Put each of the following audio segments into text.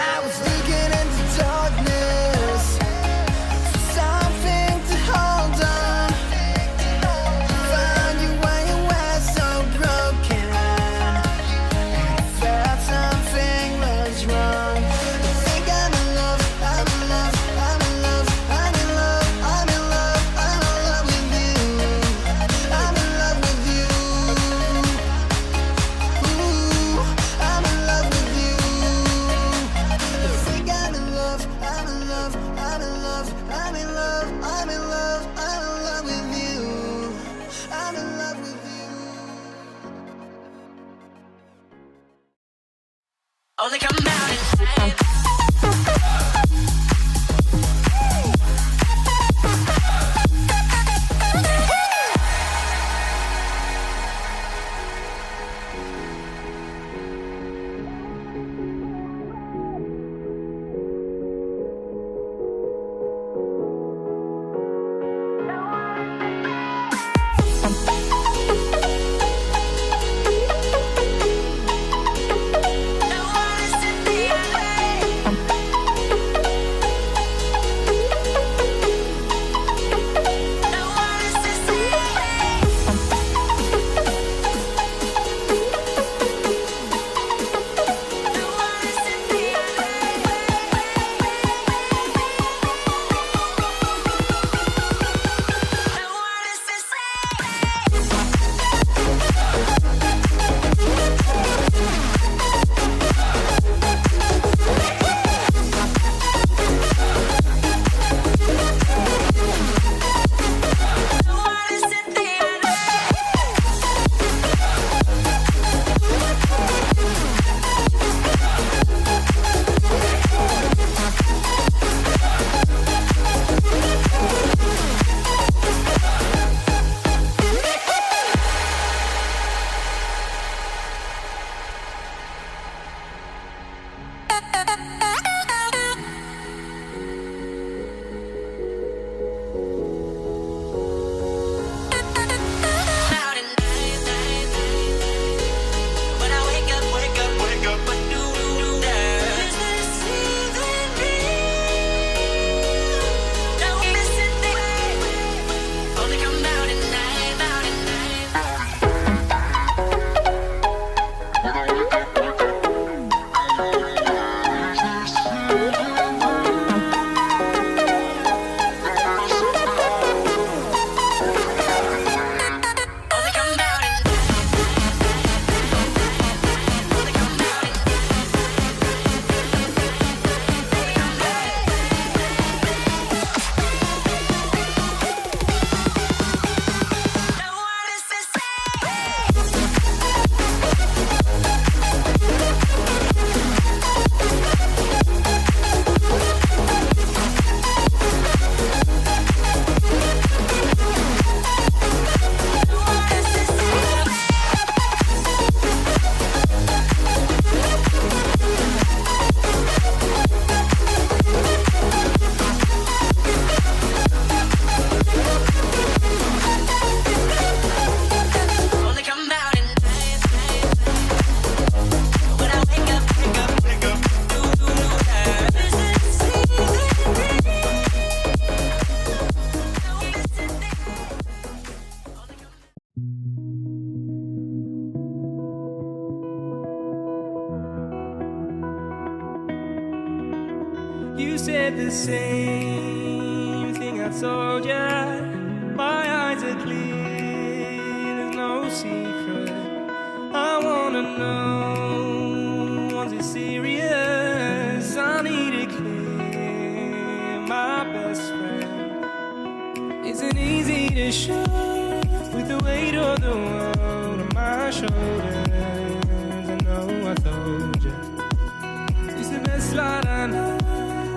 I was looking into darkness for something to Only come out at night. You said the same thing I told ya. My eyes are clear, there's no secret. I wanna know, was it serious? I need it clear, my best friend. Isn't easy to show with the weight of the world on my shoulders. I know I told you, it's the best light I know.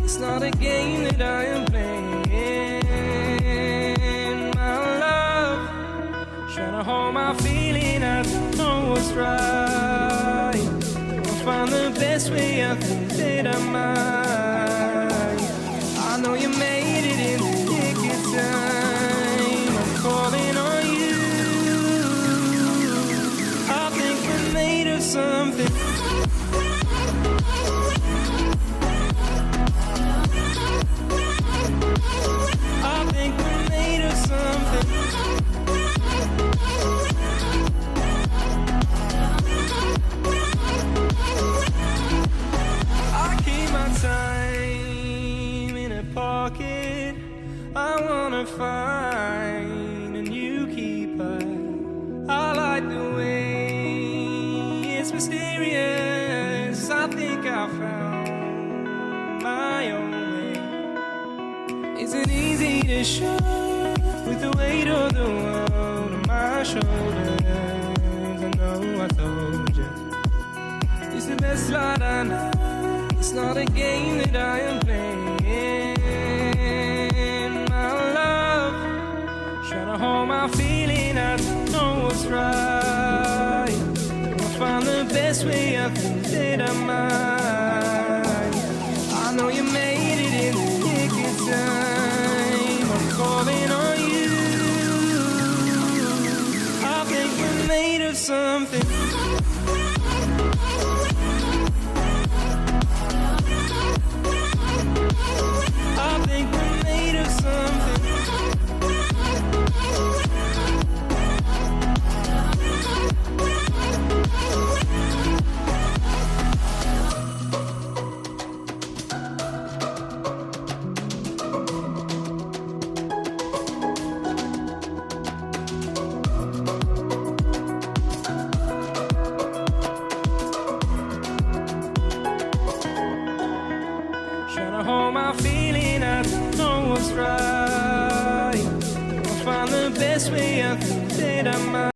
It's not a game that I am playing, my love. Trying to hold my feeling, I don't know what's right. I'll find the best way, I think that I might. I know you made it in the nick of time. I'm calling on you. I think we're made of something. I wanna find a new keeper. I like the way it's mysterious. I think I found my own way. Is it easy to show with the weight of the world on my shoulders? I know I told you, It's the best light I know. It's not a game that I am playing. My love, trying to hold my feeling. I don't know what's right. I'll find the best way. I think that I might. I know you made it in the nick of time. I'm calling on you. I think we're made of something. I think we're made of something. Trying to hold my feeling, I don't know what's right. I'll find the best way. I think that I might.